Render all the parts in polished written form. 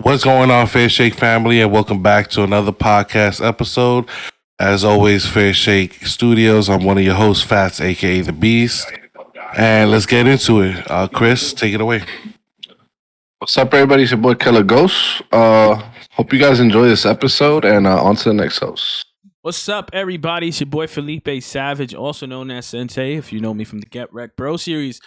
What's going on, Fairshake family, and welcome back to another podcast episode. As always, Fairshake Studios. I'm one of your hosts, Fats, aka the Beast, and let's get into it. Chris, take it away. What's up, everybody? It's your boy Killer Ghost. Hope you guys enjoy this episode, and on to the next host. What's up, everybody? It's your boy Felipe Savage, also known as Sensei, if you know me from the Get Wrecked Bro series.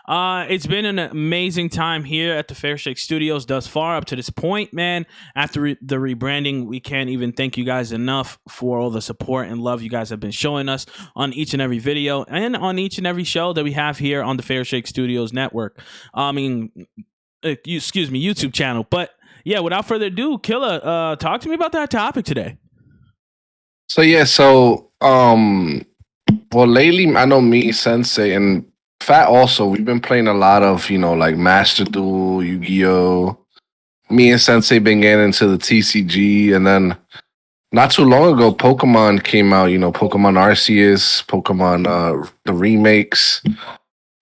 It's been an amazing time here at the Fairshake Studios thus far up to this point, man. After the rebranding, we can't even thank you guys enough for all the support and love you guys have been showing us on each and every video and on each and every show that we have here on the Fairshake Studios network. YouTube channel. But yeah, without further ado, Killa, talk to me about that topic today. Well, lately I know me, Sensei, and Fat also. We've been playing a lot of like Master Duel, Yugioh. Me and Sensei been getting into the TCG, and then not too long ago, Pokemon came out. Pokemon Arceus, Pokemon the remakes.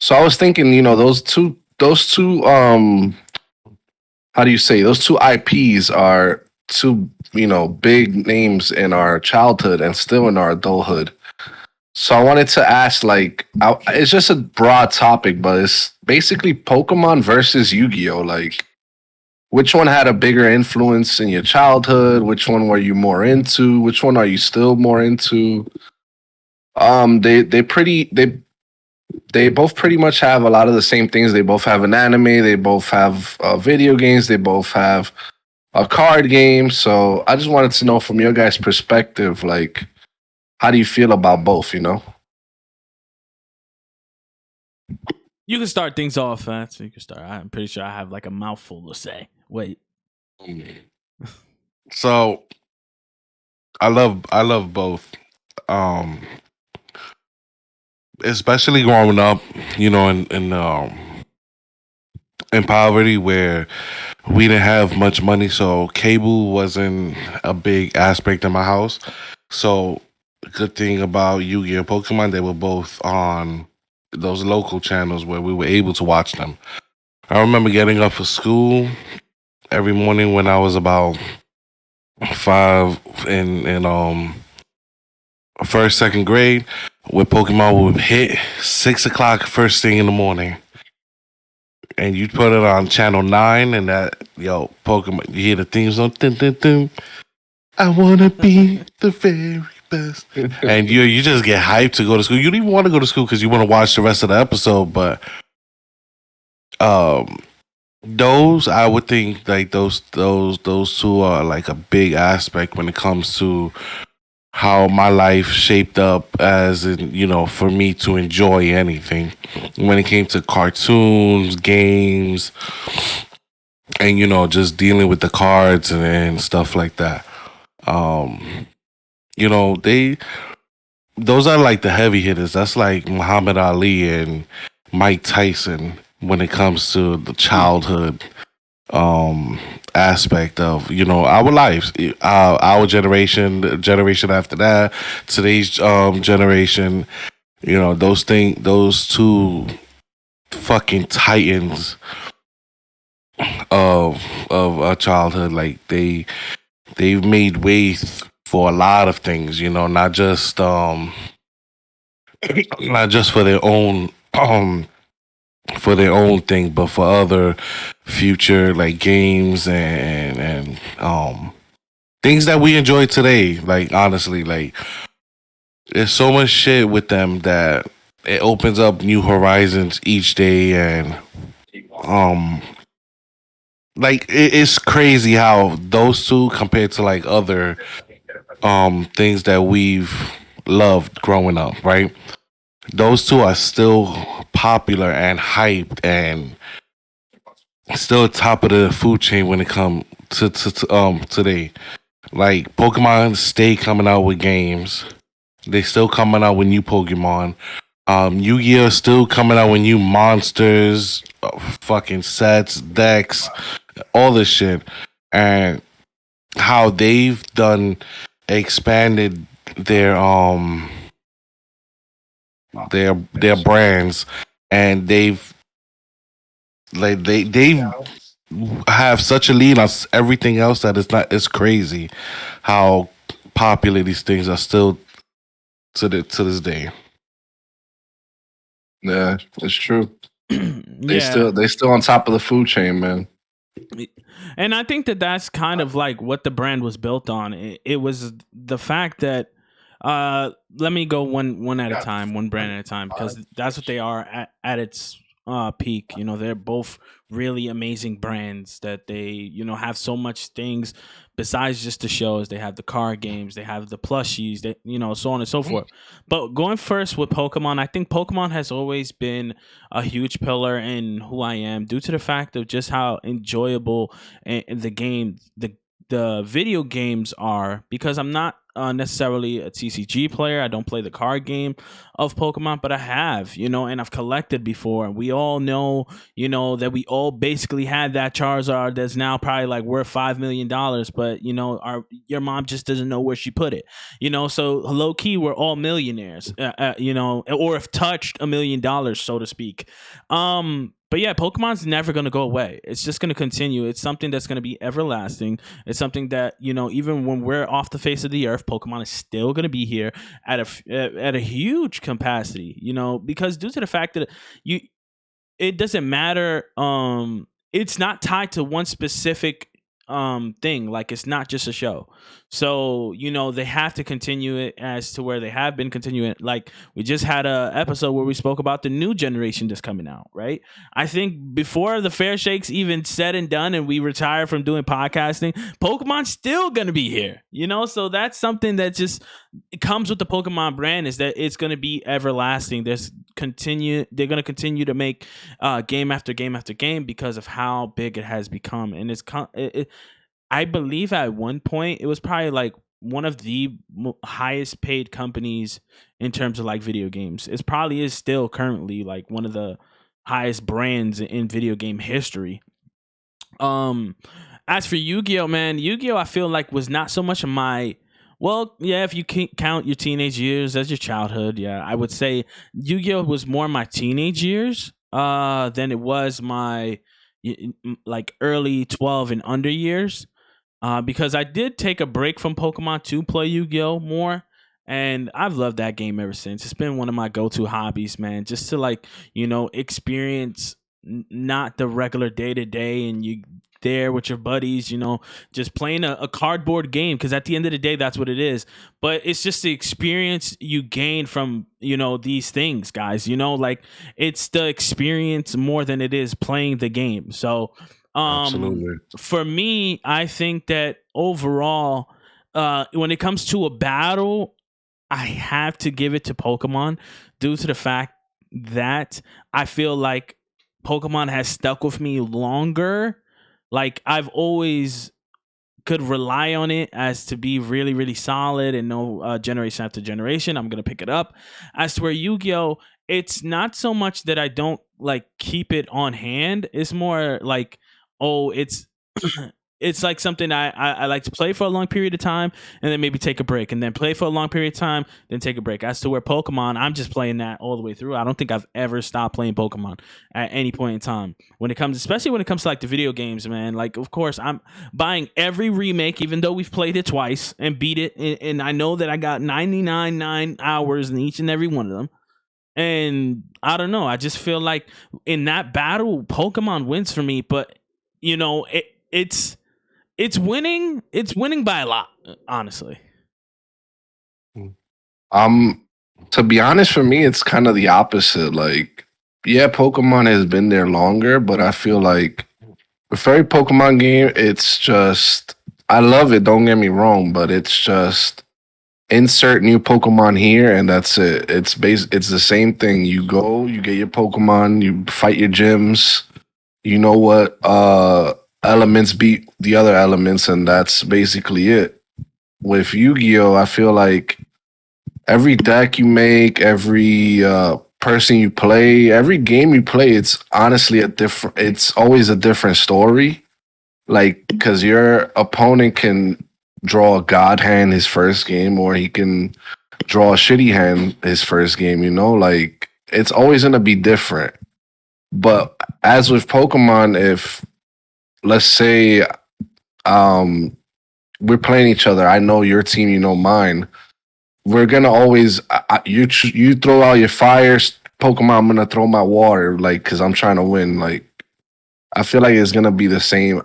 So I was thinking, those two how do you say, those two IPs are two big names in our childhood and still in our adulthood. So I wanted to ask, it's just a broad topic, but it's basically Pokemon versus Yu-Gi-Oh. Like, which one had a bigger influence in your childhood? Which one were you more into? Which one are you still more into? They both pretty much have a lot of the same things. They both have an anime. They both have video games. They both have a card game. So I just wanted to know from your guys' perspective, like, how do you feel about both? You can start things off, Fats. You can start. I'm pretty sure I have like a mouthful to say. Wait. So I love both. Especially growing up, in poverty where we didn't have much money, so cable wasn't a big aspect in my house. So the good thing about Yu-Gi-Oh! And Pokemon, they were both on those local channels where we were able to watch them. I remember getting up for school every morning when I was about 5 in first, second grade, where Pokemon would hit 6 o'clock first thing in the morning. And you put it on channel 9, and Pokemon, you hear the theme song, dun, dun, dun. I wanna be the very best. And you just get hyped to go to school. You don't even want to go to school because you want to watch the rest of the episode, but those, I would think, like those two are like a big aspect when it comes to how my life shaped up as in, for me to enjoy anything when it came to cartoons, games, and just dealing with the cards and stuff like that. Those are like the heavy hitters. That's like Muhammad Ali and Mike Tyson when it comes to the childhood aspect of our lives, our generation, the generation after that, today's generation. Those two fucking titans of our childhood. Like they've made way for a lot of things. Not just not just for their own thing, but for other future like games and things that we enjoy today. Like honestly, like there's so much shit with them that it opens up new horizons each day, and it's crazy how those two compared to like other things that we've loved growing up, right? Those two are still popular and hyped and still top of the food chain when it comes to today. Like Pokemon stay coming out with games. They still coming out with new Pokemon. Yu-Gi-Oh! Still coming out with new monsters, fucking sets, decks, all this shit. And how they've done expanded their brands, and they've have such a lead on everything else that it's not. It's crazy how popular these things are still to this day. Yeah, it's true. Yeah. They still on top of the food chain, man. And I think that that's kind of like what the brand was built on. It was the fact that let me go one at a time, one brand at a time, because that's what they are at its peak. You know, they're both really amazing brands that they, you know, have so much things besides just the shows. They have the card games, they have the plushies, they, you know, so on and so forth. But going first with Pokemon, I think Pokemon has always been a huge pillar in who I am due to the fact of just how enjoyable the game, the video games are, because I'm not necessarily a TCG player. I don't play the card game of Pokemon, but I have, you know, and I've collected before. And we all know, you know, that we all basically had that Charizard that's now probably like worth $5 million, but you know, your mom just doesn't know where she put it, you know. So low key, we're all millionaires, you know, or have touched $1 million, so to speak. But yeah, Pokemon's never going to go away. It's just going to continue. It's something that's going to be everlasting. It's something that, you know, even when we're off the face of the earth, Pokemon is still going to be here at a huge capacity, you know, because due to the fact that you it doesn't matter, it's not tied to one specific thing. Like, it's not just a show. So, you know, they have to continue it as to where they have been continuing it. Like, we just had a episode where we spoke about the new generation that's coming out, right? I think before the Fairshakes even said and done and we retire from doing podcasting, Pokemon's still gonna be here, you know. So that's something that just comes with the Pokemon brand, is that it's going to be everlasting. They're going to continue to make game after game after game because of how big it has become. And I believe at one point it was probably like one of the highest paid companies in terms of like video games. It probably is still currently like one of the highest brands in video game history. Um, as for Yu-Gi-Oh, man, Yu-Gi-Oh, I feel like was not so much of my. Well, yeah, if you count your teenage years as your childhood, yeah, I would say Yu-Gi-Oh was more my teenage years than it was my like early 12 and under years. Because I did take a break from Pokemon to play Yu-Gi-Oh more, and I've loved that game ever since. It's been one of my go-to hobbies, man, just to like, you know, experience not the regular day-to-day, and you there with your buddies, you know, just playing a cardboard game, because at the end of the day that's what it is. But it's just the experience you gain from, you know, these things, guys, you know, like it's the experience more than it is playing the game. So Absolutely. for me, I think that overall, when it comes to a battle, I have to give it to Pokemon due to the fact that I feel like Pokemon has stuck with me longer. Like, I've always could rely on it as to be really, really solid and know generation after generation, I'm going to pick it up. As to where Yu-Gi-Oh, it's not so much that I don't like keep it on hand. It's more like, oh, it's it's like something I like to play for a long period of time and then maybe take a break and then play for a long period of time, then take a break. As to where Pokemon, I'm just playing that all the way through. I don't think I've ever stopped playing Pokemon at any point in time. When it comes, especially when it comes to like the video games, man, like of course I'm buying every remake, even though we've played it twice and beat it. And I know that I got 99 hours in each and every one of them. And I don't know. I just feel like in that battle, Pokemon wins for me. But you know, it's winning. It's winning by a lot, honestly. Um, to be honest, for me, it's kind of the opposite. Like, yeah, Pokemon has been there longer, but I feel like with every Pokemon game, it's just I love it. Don't get me wrong, but it's just insert new Pokemon here, and that's it. It's the same thing. You go, you get your Pokemon, you fight your gyms. You know what elements beat the other elements, and that's basically it. With Yu-Gi-Oh, I feel like every deck you make, every person you play, every game you play, it's honestly a different. It's always a different story. Like, because your opponent can draw a god hand his first game, or he can draw a shitty hand his first game. You know, like it's always gonna be different. But as with Pokemon, if let's say we're playing each other. I know your team, you know mine. We're gonna always you throw out your fires, Pokemon. I'm gonna throw my water, like because I'm trying to win. Like I feel like it's gonna be the same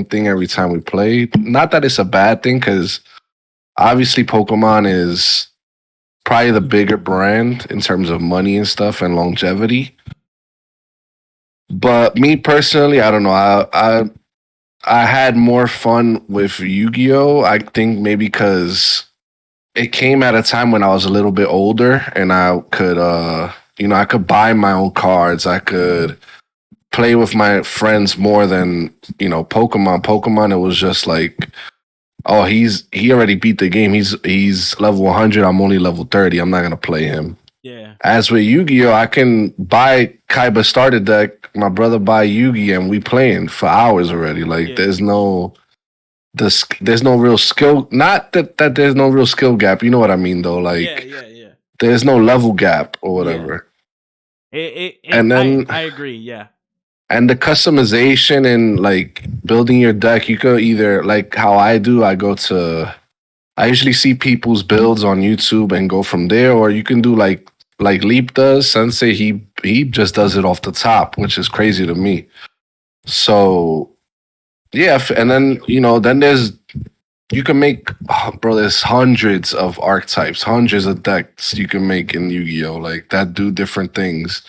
thing every time we play. Not that it's a bad thing, because obviously Pokemon is probably the bigger brand in terms of money and stuff and longevity. But me personally, I don't know. I had more fun with Yu-Gi-Oh. I think maybe because it came at a time when I was a little bit older and I could I could buy my own cards. I could play with my friends more than, Pokemon. Pokemon, it was just like, oh, he already beat the game. He's level 100. I'm only level 30. I'm not gonna play him. Yeah. As with Yu-Gi-Oh, I can buy Kaiba starter deck. My brother buy Yu-Gi, and we playing for hours already. Like Yeah. there's no real skill. Not that there's no real skill gap. You know what I mean, though. Like Yeah. there's no level gap or whatever. And then I agree. Yeah. and the customization and like building your deck, you could either like how I do. I usually see people's builds on YouTube and go from there, or you can do like Leap does. Sensei, he just does it off the top, which is crazy to me. So yeah, and then then you can make, bro. There's hundreds of archetypes, hundreds of decks you can make in Yu-Gi-Oh, like that do different things.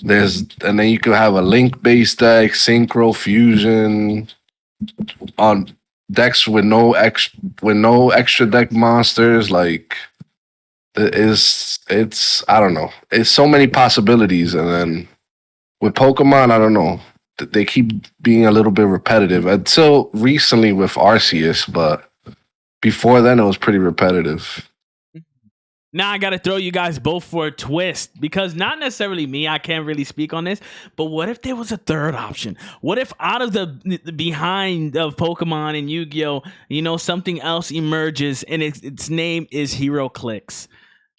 And then you can have a link based deck, synchro, fusion, on decks with no extra deck monsters. Like it's I don't know. It's so many possibilities, and then with Pokemon, I don't know. They keep being a little bit repetitive until recently with Arceus, but before then it was pretty repetitive. Now I got to throw you guys both for a twist, because not necessarily me, I can't really speak on this, but what if there was a third option? What if out of the behind of Pokemon and Yu-Gi-Oh, something else emerges and its name is Hero Clicks?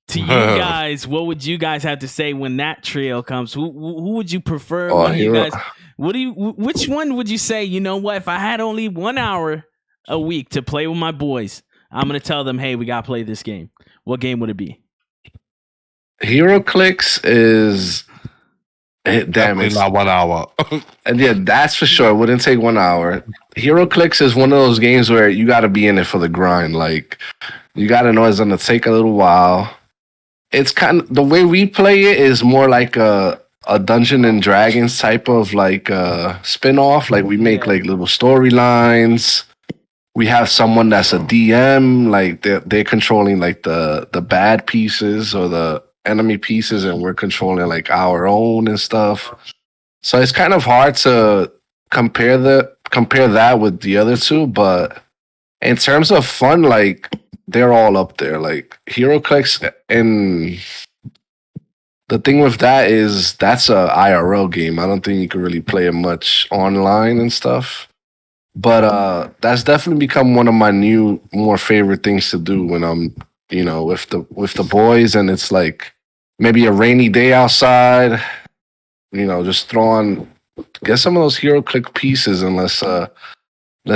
To you guys, what would you guys have to say when that trio comes? Who would you prefer? Oh, One of you Hero. guys, which one would you say, you know what, if I had only 1 hour a week to play with my boys, I'm going to tell them, hey, we got to play this game. What game would it be? Hero Clicks is damn, Definitely it's not 1 hour. and yeah, that's for sure. It wouldn't take 1 hour. Hero Clicks is one of those games where you got to be in it for the grind. Like you got to know it's gonna take a little while. It's kind of the way we play it is more like a Dungeon and Dragons type of like spin-off. Like we make like little storylines. We have someone that's a DM, like they're controlling like the bad pieces or the enemy pieces, and we're controlling like our own and stuff. So it's kind of hard to compare that with the other two, but in terms of fun, like they're all up there. Like HeroClix, and the thing with that is that's a IRL game. I don't think you can really play it much online and stuff. But that's definitely become one of my more favorite things to do when I'm, with the boys, and it's like maybe a rainy day outside. Just get some of those hero click pieces, and let's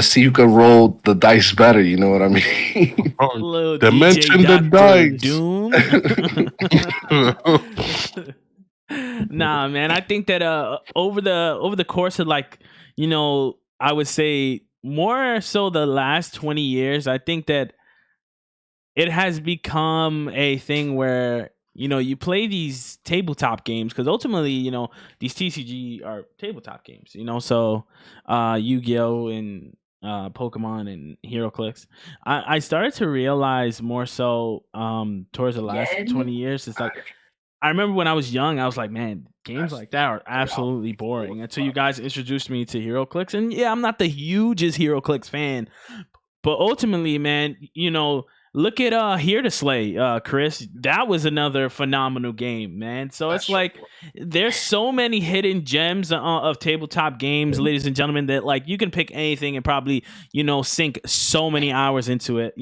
see who can roll the dice better. You know what I mean? Little Dimension DJ the Dr. Doom. Nah, man. I think that over the course of I would say more so the last 20 years, I think that it has become a thing where you play these tabletop games, because ultimately these TCG are tabletop games. So Yu-Gi-Oh and Pokemon and HeroClix. I started to realize more so towards the last 20 years. It's like I remember when I was young, I was like, man, games like that are absolutely boring. Until you guys introduced me to HeroClix, and yeah, I'm not the hugest HeroClix fan, but ultimately, man, look at Here to Slay, Chris. That was another phenomenal game, man. So it's like there's so many hidden gems of tabletop games, ladies and gentlemen, that like you can pick anything and probably sink so many hours into it.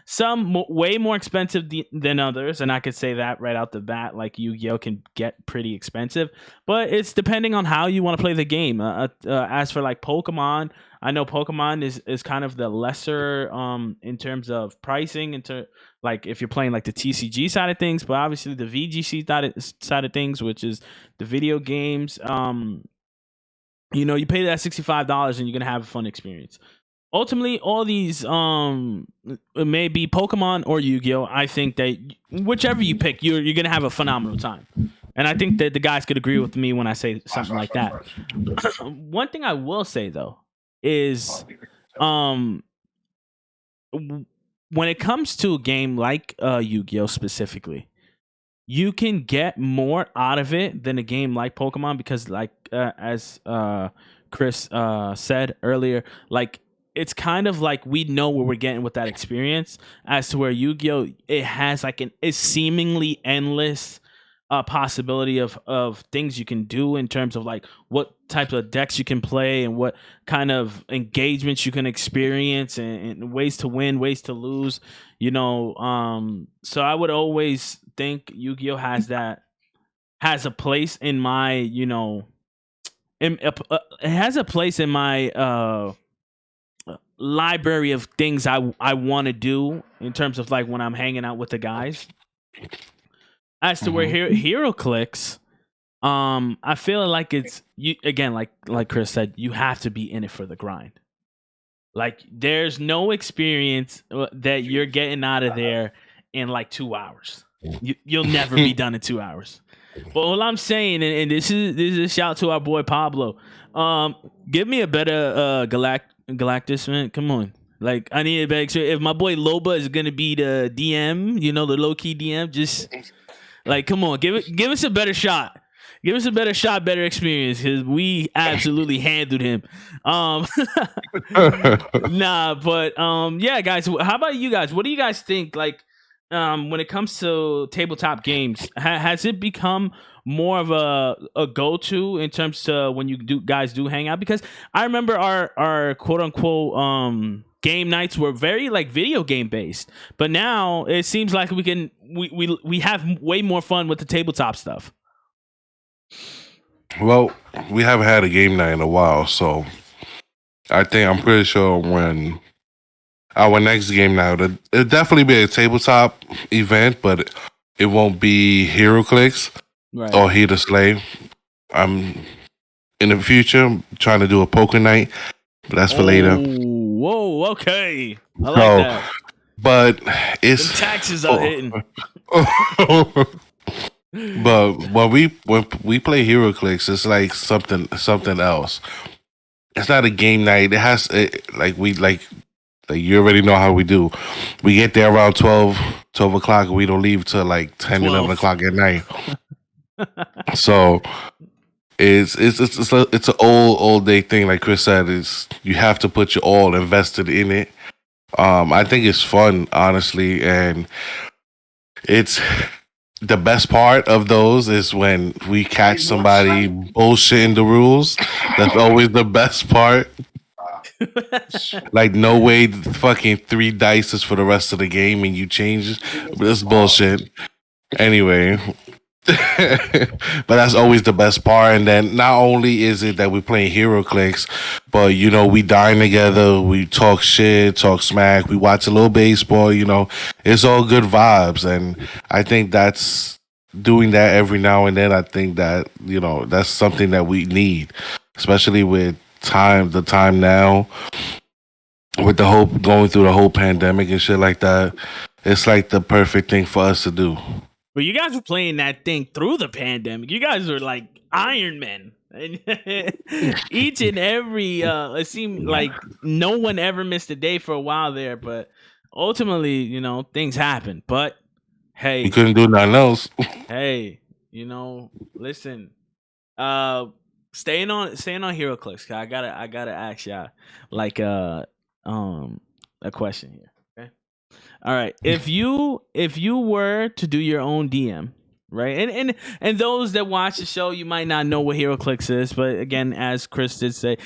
Some way more expensive than others, and I could say that right out the bat. Like Yu-Gi-Oh can get pretty expensive, but it's depending on how you want to play the game. As for like Pokemon, I know Pokemon is kind of the lesser in terms of pricing, into like if you're playing like the TCG side of things, but obviously the VGC side of things, which is the video games. You pay that $65 and you're gonna have a fun experience. Ultimately, all these it may be Pokemon or Yu-Gi-Oh. I think that whichever you pick, you're gonna have a phenomenal time. And I think that the guys could agree with me when I say something like that. One thing I will say though is um when it comes to a game like Yu-Gi-Oh specifically, you can get more out of it than a game like Pokemon because like as Chris said earlier, like it's kind of like we know what we're getting with that experience, as to where Yu-Gi-Oh, it has like a seemingly endless possibility of things you can do in terms of like what types of decks you can play and what kind of engagements you can experience, and ways to win, ways to lose. So I would always think Yu-Gi-Oh has a place in my it has a place in my library of things I want to do in terms of like when I'm hanging out with the guys. As to where Hero Clicks, I feel like it's you again, like Chris said, you have to be in it for the grind. Like there's no experience that you're getting out of there in like 2 hours. You'll never be done in 2 hours. But all I'm saying, and this is a shout to our boy Pablo. Give me a better Galactus, man. Come on. Like I need a better. If my boy Loba is gonna be the DM, the low key DM, just like come on, give us a better shot. Give us a better shot, better experience, because we absolutely handled him. Nah, but yeah, guys. How about you guys? What do you guys think? Like, when it comes to tabletop games, has it become more of a go to in terms to when you guys do hang out? Because I remember our quote unquote game nights were very like video game based, but now it seems like we have way more fun with the tabletop stuff. Well, we haven't had a game night in a while, so I'm pretty sure when our next game night, it'll definitely be a tabletop event, but it won't be Hero Clicks or Here to Slay. I'm in the future trying to do a poker night, but that's for later. Whoa, okay, I like that. But it's the taxes are hitting. But when we play Hero Clicks, it's like something else. It's not a game night. It has like you already know how we do. We get there around 12 o'clock, and we don't leave till like 10, 12. 11 o'clock at night. So it's an old day thing. Like Chris said, is you have to put your all invested in it. I think it's fun, honestly, and it's the best part of those is when we catch somebody bullshitting the rules. That's always the best part. Like, no way, fucking 3 dice is for the rest of the game and you change it. But it's bullshit. Anyway. But that's always the best part. And then not only is it that we're playing Hero Clicks, but we dine together, we talk shit, talk smack, we watch a little baseball. It's all good vibes. And I think that's doing that every now and then. I think that that's something that we need, especially with the time now, with the whole going through the whole pandemic and shit like that. It's like the perfect thing for us to do. But you guys were playing that thing through the pandemic. You guys were like Iron Men. Each and every, it seemed like no one ever missed a day for a while there. But ultimately, things happened. But hey, you couldn't do nothing else. Hey, listen. Staying on Hero Clicks. I gotta ask y'all like a question here. Okay. All right. If you were to do your own DM, right? And those that watch the show, you might not know what HeroClix is, but again, as Chris did say,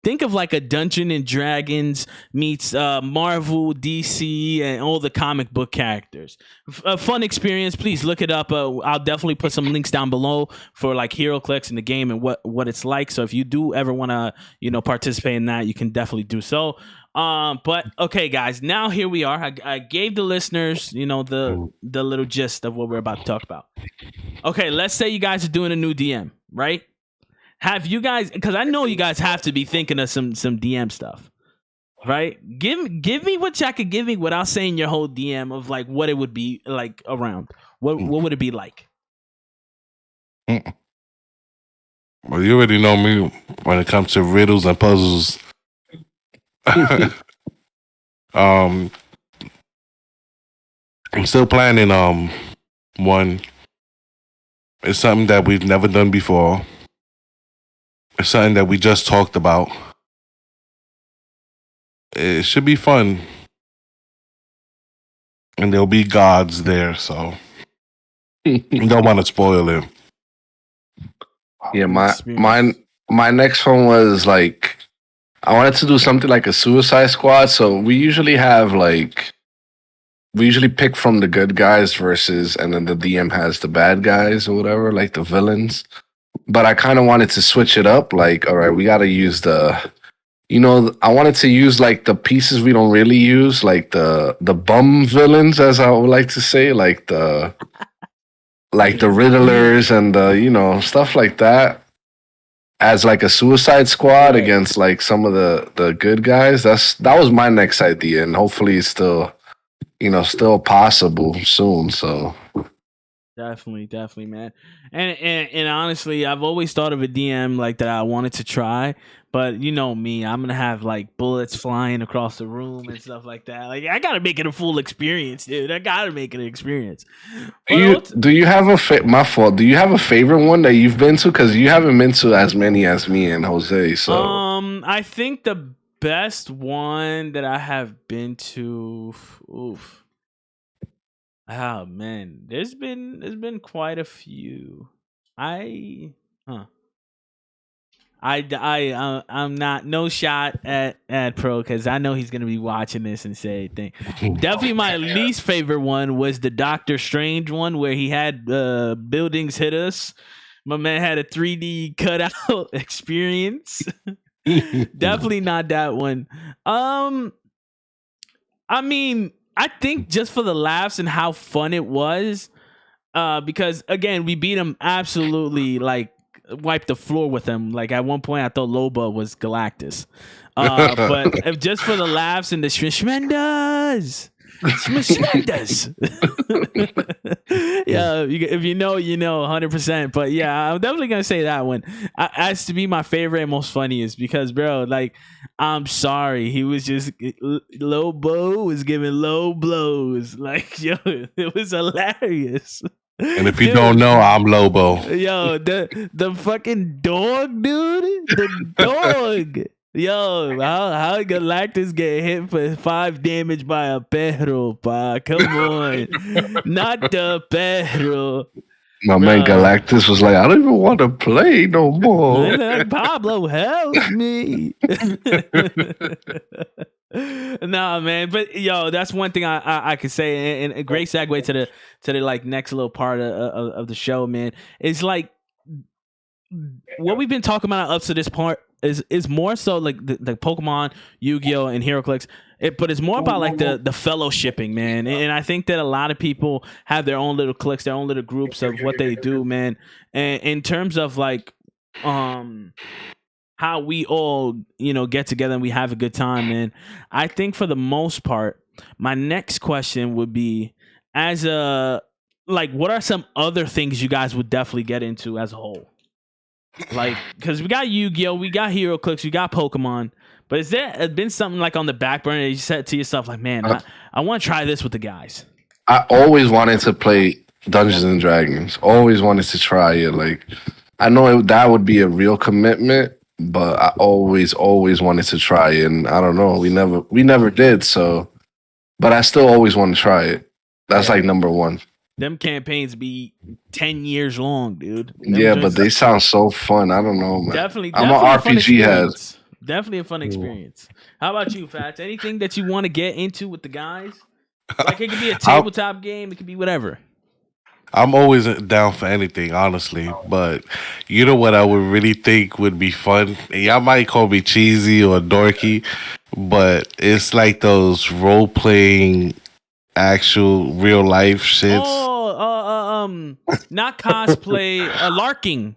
think of like a Dungeon and Dragons meets Marvel, DC, and all the comic book characters. A fun experience. Please look it up. I'll definitely put some links down below for like HeroClix in the game and what it's like. So if you do ever want to participate in that, you can definitely do so. But okay, guys, now here we are. I gave the listeners, the little gist of what we're about to talk about. Okay, let's say you guys are doing a new DM, right? Have you guys? Because I know you guys have to be thinking of some DM stuff, right? Give me what y'all could give me without saying your whole DM of like what it would be like around. What would it be like? Well, you already know me when it comes to riddles and puzzles. I'm still planning one. It's something that we've never done before. It's something that we just talked about. It should be fun. And there'll be gods there, so don't want to spoil it. Yeah, my next one was like I wanted to do something like a Suicide Squad. So we usually pick from the good guys versus, and then the DM has the bad guys or whatever, like the villains. But I kind of wanted to switch it up. Like, all right, we got to use I wanted to use like the pieces we don't really use, like the bum villains, as I would like to say, like the Riddlers and the stuff like that, as like a Suicide Squad against like some of the good guys. That was my next idea, and hopefully it's still possible soon. So Definitely, man. And honestly, I've always thought of a DM like that I wanted to try, but you know me, I'm gonna have like bullets flying across the room and stuff like that. Like I gotta make it a full experience, dude. I gotta make it an experience. Do you have my fault? Do you have a favorite one that you've been to? Because you haven't been to as many as me and Jose. So I think the best one that I have been to, oof. Oh man, there's been quite a few. I'm not no shot at Pro because I know he's gonna be watching this and say thing. Definitely my least favorite one was the Doctor Strange one where he had buildings hit us. My man had a 3D cutout experience. Definitely not that one. I mean, I think just for the laughs and how fun it was, because again, we beat him absolutely, like wiped the floor with him. Like at one point, I thought Loba was Galactus. But if just for the laughs and the Schmendas. Yeah, if you know, 100%. But yeah, I'm definitely gonna say that one as to be my favorite and most funniest because, bro, like, I'm sorry, he was just Lobo was giving low blows. Like, yo, it was hilarious. And if you don't know, I'm Lobo. Yo, the fucking dog, dude, the dog. Yo, how Galactus get hit for 5 damage by a perro, pa? Come on. Not the perro. My man Galactus was like, I don't even want to play no more. Pablo, help me. Nah, man, but yo, that's one thing I could say, and a great segue to the like next little part of the show, man. It's like what we've been talking about up to this part is more so like the Pokemon, Yu-Gi-Oh, and HeroClix. But it's more about like the fellowshipping, man. And I think that a lot of people have their own little cliques, their own little groups of what they do, man. And in terms of like how we all, get together and we have a good time, man. I think for the most part, my next question would be what are some other things you guys would definitely get into as a whole? Like, because we got Yu-Gi-Oh, we got HeroClix, we got Pokemon, but has there been something like on the back burner that you said to yourself, like, man, I want to try this with the guys? I always wanted to play Dungeons and Dragons. Always wanted to try it. Like, I know that would be a real commitment, but I always wanted to try it. And I don't know, we never did. So but I still always want to try it. That's Yeah. like number one. Them campaigns be 10 years long, dude. Them Yeah, but joints- they sound so fun. I don't know, man. definitely I'm a an fun RPG head. experience. Definitely a fun experience. How about you, Fats? Anything that you want to get into with the guys? Like it could be a tabletop game, it could be whatever. I'm always down for anything, honestly. But you know what I would really think would be fun? And y'all might call me cheesy or dorky, but it's like those role playing, actual real life shits. Not cosplay, larking.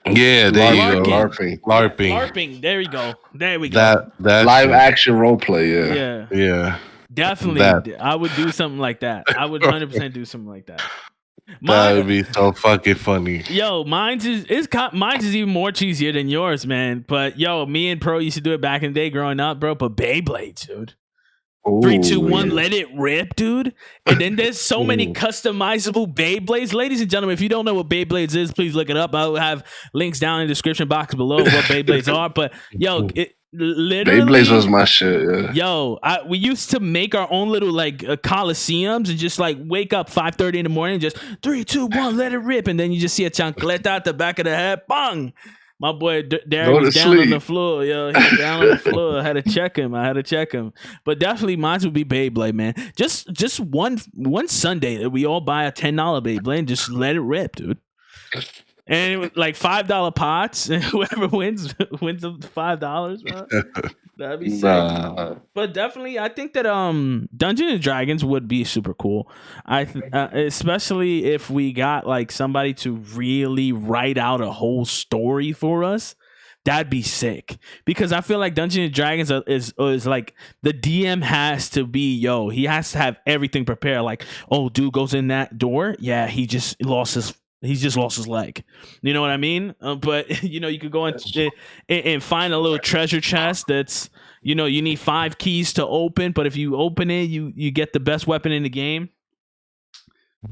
Yeah, there you go. LARPing. LARPing. There we go. There we go. That Live shit. action role play, yeah. Yeah. Definitely. That. I would do something like that. I would 100% do something like that. That would be so fucking funny. Yo, mine's is even more cheesier than yours, man. But yo, me and Pro used to do it back in the day growing up, bro. But Beyblades, dude. Ooh, 3, 2, 1, yeah. let it rip, dude. And then there's so many customizable Beyblades. Ladies and gentlemen, if you don't know what Beyblades is, please look it up. I'll have links down in the description box below what Beyblades are. But yo, it literally Beyblades was my shit, yeah. Yo, we used to make our own little like coliseums and just like wake up 5:30 in the morning, just 3, 2, 1, let it rip, and then you just see a chancleta at the back of the head, bang. My boy Darren was down on the floor, yo. He was down on the floor. I had to check him. But definitely mine would be Beyblade, man. Just one Sunday that we all buy a $10 Beyblade and just let it rip, dude. And it was like $5 pots, and whoever wins the $5, bro. That'd be sick. But definitely, I think that Dungeons and Dragons would be super cool. Especially if we got like somebody to really write out a whole story for us. That'd be sick, because I feel like Dungeons and Dragons is like the DM has to be, he has to have everything prepared. Like, oh, dude goes in that door. Yeah, he just lost his leg. You know what I mean? But you could go and find a little treasure chest that's, you need 5 keys to open, but if you open it, you get the best weapon in the game.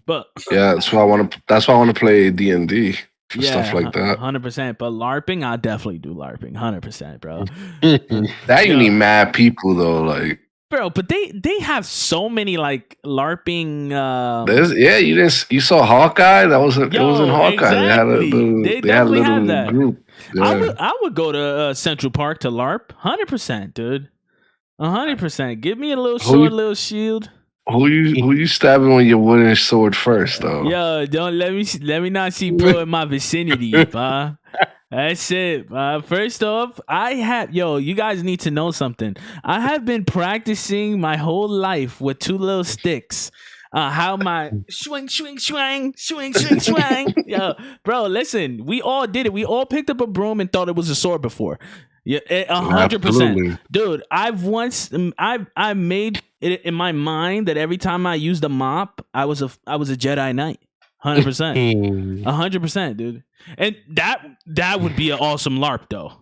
But yeah, that's why I want to play D&D for stuff like that. 100%. But LARPing, I'll definitely do LARPing. 100%, bro. That you need mad people though, like. Bro, but they have so many like LARPing. You saw Hawkeye. It was in Hawkeye. Exactly. They had a little that. Group. Yeah. I would go to Central Park to LARP. 100%, dude. 100%. Give me a little sword, little shield. Who you stabbing with your wooden sword first, though? Yo, don't let me not see Pro in my vicinity, pa. That's it. First off, you guys need to know something. I have been practicing my whole life with 2 little sticks. How my swing. Yo, bro, listen, we all did it. We all picked up a broom and thought it was a sword before. Yeah, 100%, dude. I made it in my mind that every time I used a mop, I was a Jedi Knight. 100%, 100%, dude. And that would be an awesome LARP, though.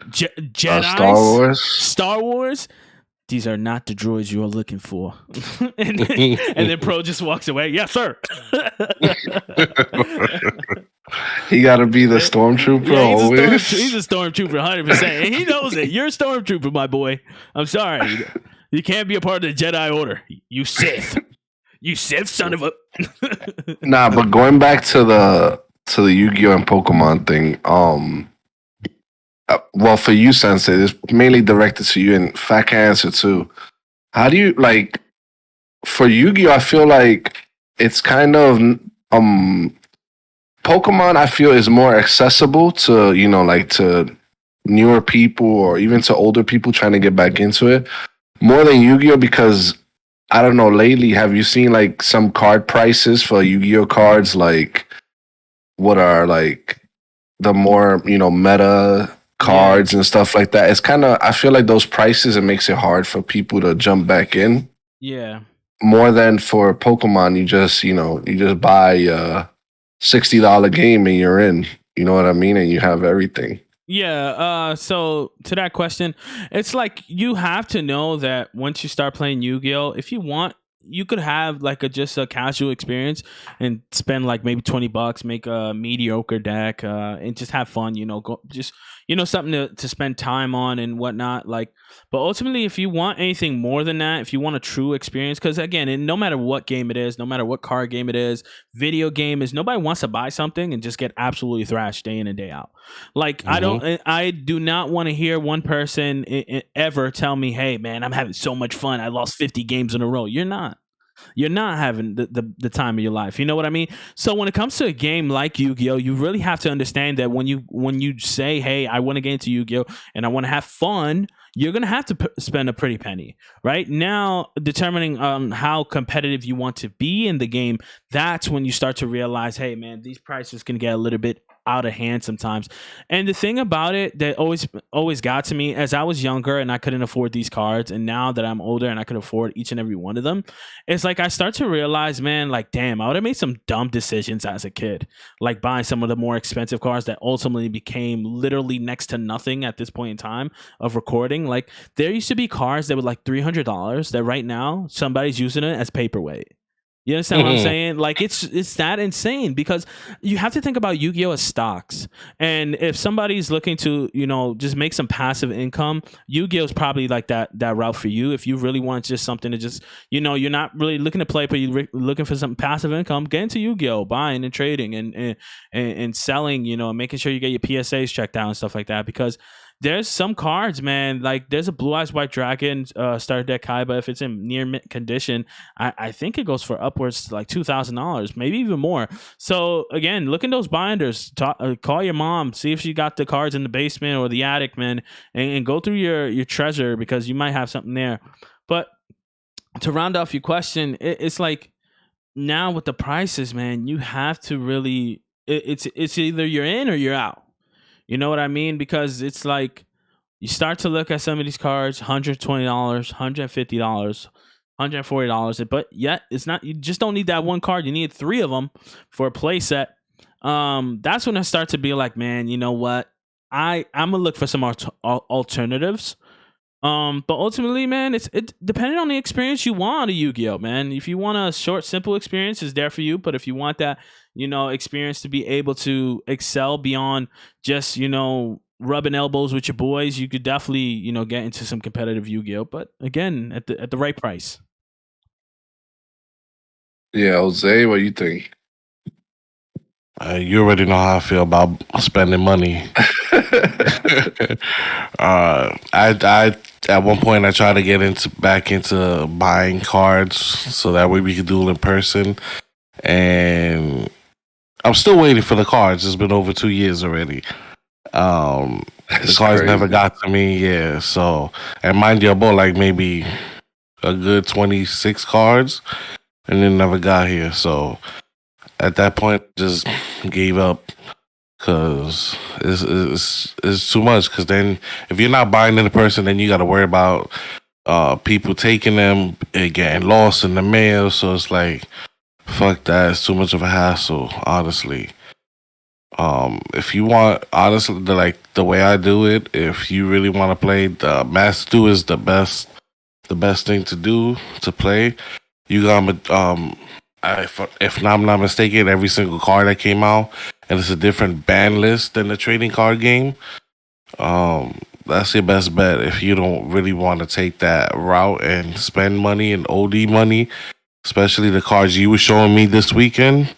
Jedi, Star Wars. These are not the droids you are looking for. and then Pro just walks away. Yes, sir. He got to be the stormtrooper. Yeah, he's a stormtrooper, 100%. And he knows it. You're a stormtrooper, my boy. I'm sorry. You can't be a part of the Jedi Order. You Sith. You Sith son of a. Nah, but going back to the Yu-Gi-Oh and Pokemon thing, well, for you, Sensei, it's mainly directed to you, and Fat can answer too. How do you like for Yu-Gi-Oh? I feel like it's kind of Pokemon. I feel is more accessible to to newer people or even to older people trying to get back into it more than Yu-Gi-Oh, because I don't know. Lately, have you seen like some card prices for Yu-Gi-Oh cards? Like, what are like the more meta cards and stuff like that? It's kind of, I feel like those prices, it makes it hard for people to jump back in. Yeah. More than for Pokemon, you just buy a $60 game and you're in. You know what I mean? And you have everything. Yeah, so to that question, it's like you have to know that once you start playing Yu-Gi-Oh, if you want you could have like just a casual experience and spend like maybe $20, make a mediocre deck, and just have fun. Go just something to spend time on and whatnot. Like, but ultimately, if you want anything more than that, if you want a true experience, because again, no matter what game it is, no matter what card game it is, video game is, nobody wants to buy something and just get absolutely thrashed day in and day out. Like, I do not want to hear one person ever tell me, "Hey, man, I'm having so much fun. I lost 50 games in a row." You're not. You're not having the time of your life. You know what I mean? So when it comes to a game like Yu-Gi-Oh, you really have to understand that when you say, "Hey, I want to get into Yu-Gi-Oh and I want to have fun," you're gonna have to spend a pretty penny. Right now, determining how competitive you want to be in the game, that's when you start to realize, "Hey, man, these prices can get a little bit out of hand sometimes." And the thing about it that always got to me, as I was younger and I couldn't afford these cards, and now that I'm older and I can afford each and every one of them, it's like I start to realize, man, like, damn, I would have made some dumb decisions as a kid, like buying some of the more expensive cards that ultimately became literally next to nothing at this point in time of recording. Like, there used to be cards that were like $300 that right now somebody's using it as paperweight. You understand what I'm saying? Like, it's that insane, because you have to think about Yu-Gi-Oh as stocks. And if somebody's looking to, just make some passive income, Yu-Gi-Oh is probably like that route for you. If you really want just something to just, you're not really looking to play, but you're looking for some passive income, get into Yu-Gi-Oh, buying and trading and selling, making sure you get your PSAs checked out and stuff like that. Because there's some cards, man. Like, there's a Blue Eyes White Dragon starter deck Kaiba. If it's in near mint condition, I think it goes for upwards to like $2,000, maybe even more. So again, look in those binders. Call your mom, see if she got the cards in the basement or the attic, man, and go through your treasure, because you might have something there. But to round off your question, it's like, now with the prices, man, you have to really. It's either you're in or you're out. You know what I mean? Because it's like, you start to look at some of these cards, $120, $150, $140, but yet it's not. You just don't need that one card. You need 3 of them for a play set. That's when I start to be like, man, you know what? I'm gonna look for some alternatives. But ultimately, man, it depending on the experience you want a Yu-Gi-Oh, man. If you want a short, simple experience, it's there for you. But if you want that, experience to be able to excel beyond just, rubbing elbows with your boys, you could definitely, get into some competitive Yu-Gi-Oh. But again, at the right price. Yeah, Jose, what do you think? You already know how I feel about spending money. I at one point I tried to get back into buying cards so that way we could duel in person, and I'm still waiting for the cards. It's been over 2 years already. The That's cards crazy. never got to me. Yeah, so, and mind you, I bought like maybe a good 26 cards, and it never got here. So at that point, just gave up. Cause it's too much. Cause then if you're not buying in person, then you got to worry about people taking them and getting lost in the mail. So it's like, fuck that. It's too much of a hassle, honestly. If you want, honestly, the way I do it, if you really want to play, the Master Do is the best thing to do to play. You got if I'm not mistaken, every single card that came out, and it's a different ban list than the trading card game. That's your best bet if you don't really want to take that route and spend money and OD money, especially the cards you were showing me this weekend.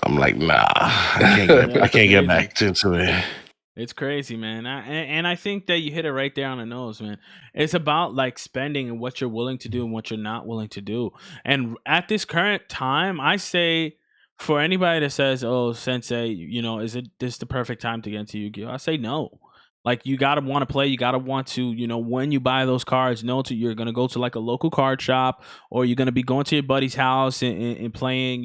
I'm like, nah, I can't get back into it. It's crazy, man. And I think that you hit it right there on the nose, man. It's about like spending and what you're willing to do and what you're not willing to do. And at this current time, I say, for anybody that says, "Oh, Sensei, is it this the perfect time to get into Yu-Gi-Oh?" I say no. Like, you gotta want to play. You gotta want to, when you buy those cards, you're gonna go to like a local card shop, or you're gonna be going to your buddy's house and playing,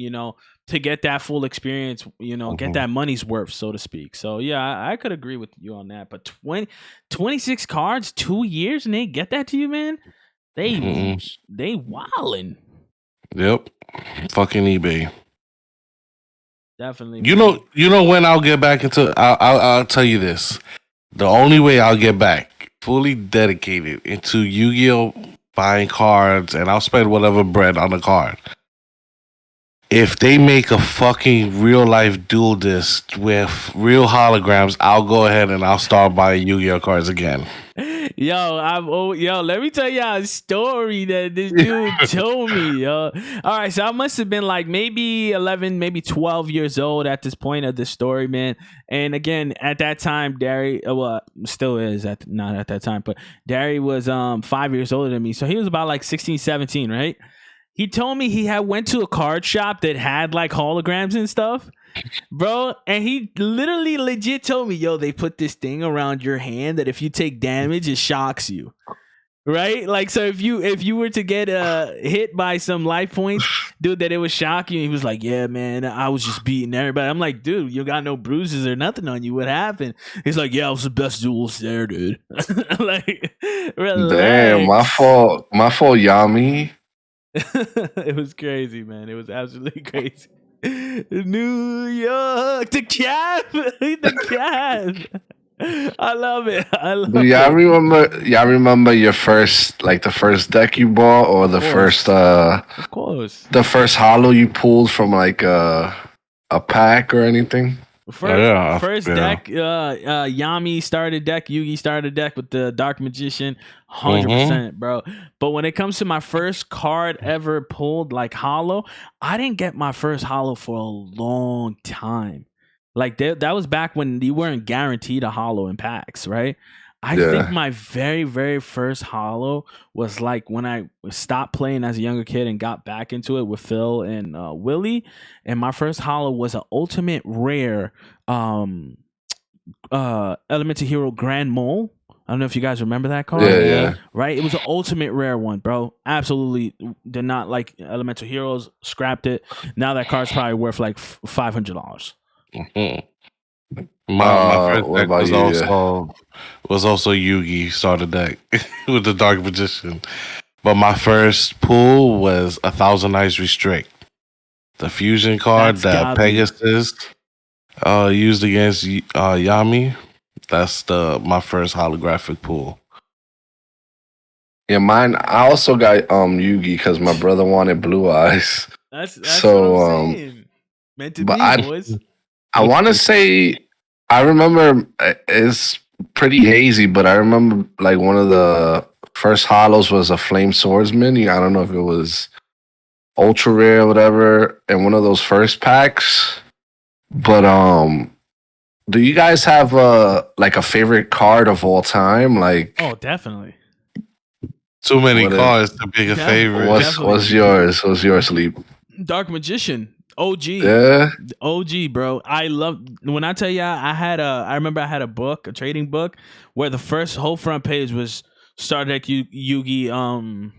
to get that full experience, get that money's worth, so to speak. So yeah, I could agree with you on that. But 26 cards, 2 years, and they get that to you, man. They wildin'. Yep, fucking eBay. Definitely. You know when I'll get back into. I'll tell you this. The only way I'll get back fully dedicated into Yu-Gi-Oh buying cards, and I'll spend whatever bread on the card. If they make a fucking real life dual disc with real holograms, I'll go ahead and I'll start buying Yu-Gi-Oh cards again. Yo, let me tell y'all a story that this dude told me, yo. All right, so I must have been like maybe 11, maybe 12 years old at this point of the story, man. And again, at that time, Derry, well, still is not at that time, but Derry was 5 years older than me. So he was about like 16, 17, right? He told me he had went to a card shop that had like holograms and stuff, bro. And he literally legit told me, yo, they put this thing around your hand that if you take damage, it shocks you. Right? Like, so if you were to get hit by some life points, dude, that it would shock you. And he was like, yeah, man, I was just beating everybody. I'm like, dude, you got no bruises or nothing on you. What happened? He's like, yeah, I was the best duelist there, dude. Like, relax. Damn, my fault, Yami. It was crazy, man. It was absolutely crazy. New York, the cab, the cab. I love it. Do y'all remember your first, like the first deck you bought, or the first of course, the first hollow you pulled from like a pack or anything? First deck, Yami started deck, Yugi started deck with the Dark Magician, 100%, bro. But when it comes to my first card ever pulled, like hollow, I didn't get my first hollow for a long time. Like that was back when you weren't guaranteed a hollow in packs, right? I think my very, very first hollow was like when I stopped playing as a younger kid and got back into it with Phil and Willie. And my first hollow was an ultimate rare Elemental Hero Grand Mole. I don't know if you guys remember that card. Yeah. Right? It was an ultimate rare one, bro. Absolutely did not like Elemental Heroes, scrapped it. Now that card's probably worth like $500. My first deck was also Yugi starter deck with the Dark Magician. But my first pull was 1,000 Eyes Restrict. The fusion card that Pegasus used against Yami. That's my first holographic pull. Yeah, mine. I also got Yugi because my brother wanted Blue Eyes. That's so, what I'm saying. Meant to be, boys. I want to say I remember, it's pretty hazy, but I remember like one of the first hollows was a Flame Swordsman. I don't know if it was ultra rare or whatever, in one of those first packs. But do you guys have like a favorite card of all time? Like, oh, definitely. Too many cards to pick a favorite. What's yours? What's your sleep? Dark Magician. OG. Yeah. OG, bro. I love when I tell y'all I remember I had a book, a trading book, where the first whole front page was Starter Deck Yugi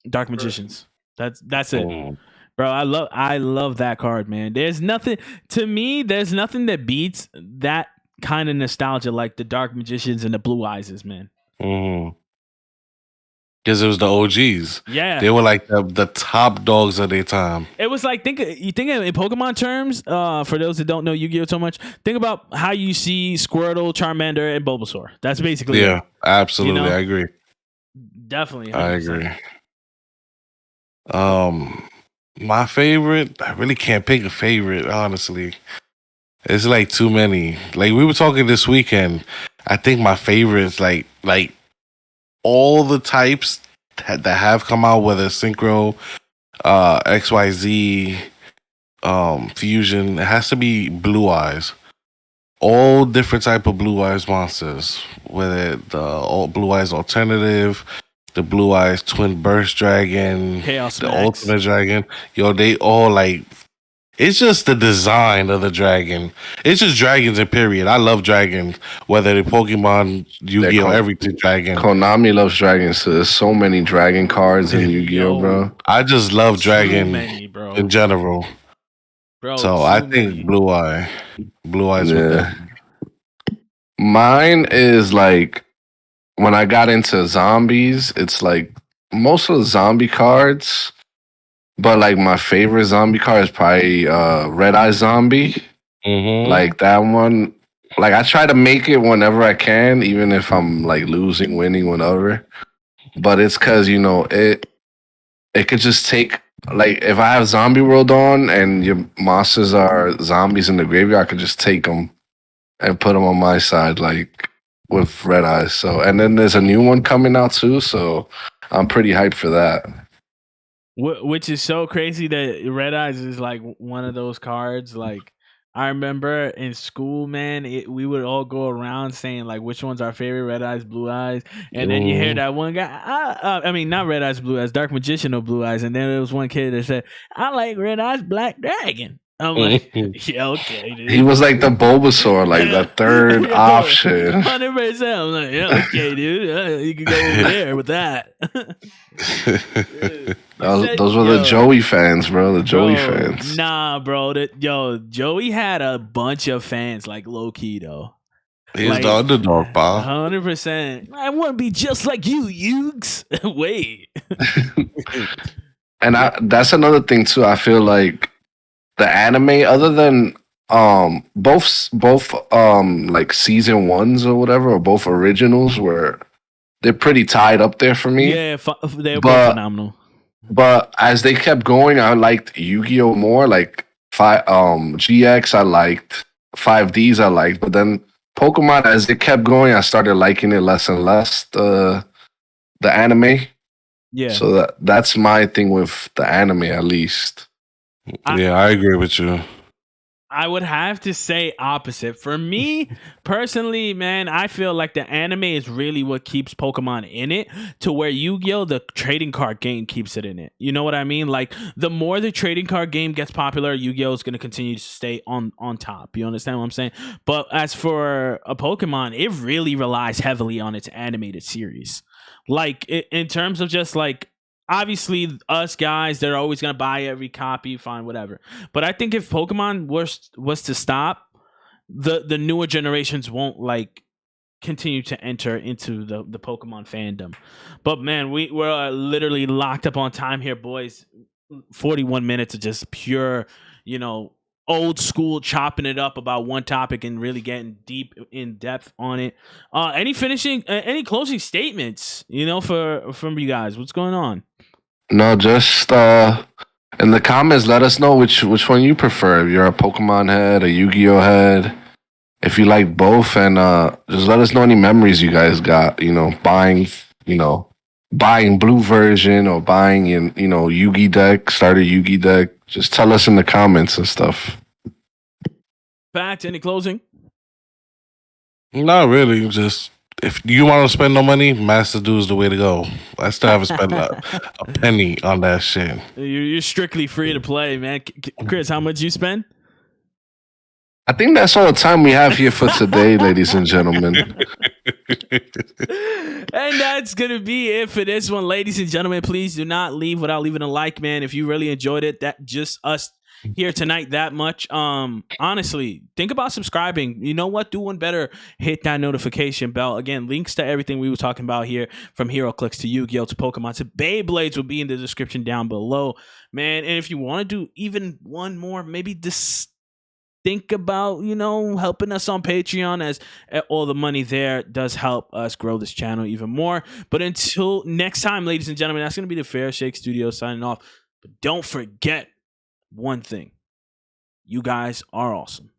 Dark Magicians. That's it. Bro, I love that card, man. There's nothing that beats that kind of nostalgia like the Dark Magicians and the Blue Eyes, man. Because it was the OGs. Yeah. They were like the top dogs of their time. It was like, you think in Pokemon terms, for those that don't know Yu-Gi-Oh! So much, think about how you see Squirtle, Charmander, and Bulbasaur. That's basically it. Absolutely. You know? I agree. Definitely. 100%. I agree. My favorite, I really can't pick a favorite, honestly. It's like too many. Like we were talking this weekend. I think my favorites, like all the types that have come out, whether Synchro, XYZ, Fusion, it has to be Blue Eyes. All different type of Blue Eyes monsters, whether the Blue Eyes Alternative, the Blue Eyes Twin Burst Dragon, Chaos the Max. Ultimate Dragon. Yo, they all like... It's just the design of the dragon. It's just dragons in period. I love dragons, whether they're Pokemon, Yu-Gi-Oh, everything dragon. Konami loves dragons, so there's so many dragon cards in Yu-Gi-Oh, bro. I just love dragon in general. Bro, so I think Blue Eyes. Yeah. Mine is like, when I got into zombies, it's like most of the zombie cards. But like my favorite zombie card is probably Red Eye Zombie. Like that one. Like I try to make it whenever I can, even if I'm like losing, winning, whatever. but it's because it could just take, like, if I have Zombie World on and your monsters are zombies in the graveyard, I could just take them and put them on my side, like with Red Eyes. So, and then there's a new one coming out too, so I'm pretty hyped for that. Which is so crazy that Red Eyes is like one of those cards. Like I remember in school, man, we would all go around saying like which one's our favorite, Red Eyes, Blue Eyes, and then you hear that one guy. I mean, not Red Eyes, Blue Eyes, Dark Magician or Blue Eyes, and then there was one kid that said, "I like Red Eyes, Black Dragon." I'm like, yeah, okay, dude. He was like the Bulbasaur, like the third option. 100%. I'm like, yeah, okay, dude. You can go over there with that. Those were the Joey fans, bro. The Joey fans. Nah, bro. Joey had a bunch of fans, like low key though. He's like, the underdog, pal. 100%. I want to be just like you, Yugs. Wait. And that's another thing too. I feel like the anime, other than both like season ones or whatever, or both originals, they're pretty tied up there for me. Yeah, they're both phenomenal. But as they kept going, I liked Yu-Gi-Oh more. Like GX, I liked 5Ds, I liked, but then Pokemon, as it kept going, I started liking it less and less. The anime. Yeah. So that's my thing with the anime, at least. Yeah, I agree with you. I would have to say opposite. For me, personally, man, I feel like the anime is really what keeps Pokemon in it, to where Yu-Gi-Oh, the trading card game, keeps it in it. You know what I mean? Like, the more the trading card game gets popular, Yu-Gi-Oh is going to continue to stay on top. You understand what I'm saying? But as for a Pokemon, it really relies heavily on its animated series. Like, in terms of just like, obviously, us guys, they're always gonna buy every copy, fine, whatever. But I think if Pokemon was to stop, the newer generations won't like continue to enter into the Pokemon fandom. But man, we're literally locked up on time here, boys. 41 minutes of just pure, old school chopping it up about one topic and really getting deep in depth on it. Any closing statements, from you guys? What's going on? No, just in the comments, let us know which one you prefer. If you're a Pokemon head, a Yu-Gi-Oh head, if you like both, and just let us know any memories you guys got. Buying blue version or buying in Yu-Gi deck, starter Yu-Gi deck. Just tell us in the comments and stuff. Fact, any closing? Not really. Just if you want to spend no money, Master Dude is the way to go. I still haven't spent a penny on that shit. You're strictly free to play, man. Chris, how much you spend? I think that's all the time we have here for today, ladies and gentlemen. And that's going to be it for this one, ladies and gentlemen. Please do not leave without leaving a like, man. If you really enjoyed it, that just us here tonight that much. Honestly, think about subscribing. You know what? Do one better. Hit that notification bell. Again, links to everything we were talking about here, from Hero Clicks to Yu-Gi-Oh to Pokemon to Beyblades, will be in the description down below, man. And if you want to do even one more, maybe think about helping us on Patreon, as all the money there does help us grow this channel even more. But until next time, ladies and gentlemen, that's going to be the Fairshake Studio signing off. But don't forget one thing: you guys are awesome.